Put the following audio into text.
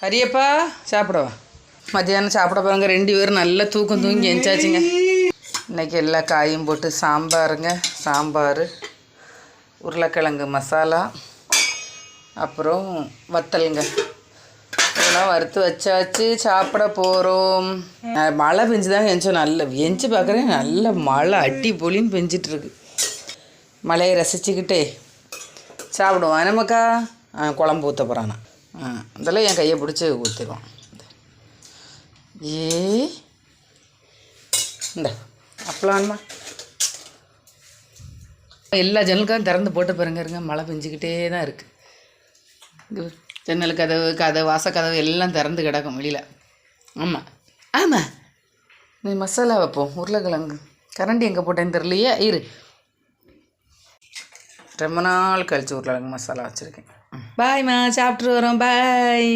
ஹரியப்பா சாப்பிடவா மத்தியானம் சாப்பிட போகிறாங்க 2 பேரும் நல்லா தூக்கம் தூங்கி எஞ்சாச்சுங்க. இன்றைக்கி எல்லா காயும் போட்டு சாம்பாருங்க. சாம்பார், உருளைக்கிழங்கு மசாலா, அப்புறம் வத்தலுங்க. இதெல்லாம் வறுத்து வச்சாச்சு. சாப்பிட போகிறோம். மழை பெஞ்சுதாங்க எஞ்சோம். நல்ல எஞ்சி பார்க்குறேன். நல்ல மழை அடி பொலின்னு பெஞ்சிட்ருக்கு. மழையை ரசிச்சுக்கிட்டே சாப்பிடுவோம். நமக்கா குழம்பு ஊற்ற போகிறானா இதெல்லாம் என் கையை பிடிச்சி ஊற்றிடுவான். இந்த அப்பலாம்மா எல்லா ஜன்னலுக்கும் திறந்து போட்டு பாருங்க. மழை பெஞ்சிக்கிட்டே தான் இருக்குது. ஜன்னல் கதவு வாசக்கதவு எல்லாம் திறந்து கிடக்கும் வெளியில். ஆமாம் ஆமாம். நீ மசாலா வைப்போம். உருளைக்கிழங்கு கரண்டி எங்கே போட்டேன்னு தெரியலையே. இரு, ரொம்ப நாள் கழிச்சு உருளைக்கிழங்கு மசாலா வச்சுருக்கேன். பாய்மா, சாப்பிட்டு வரோம். பாய்.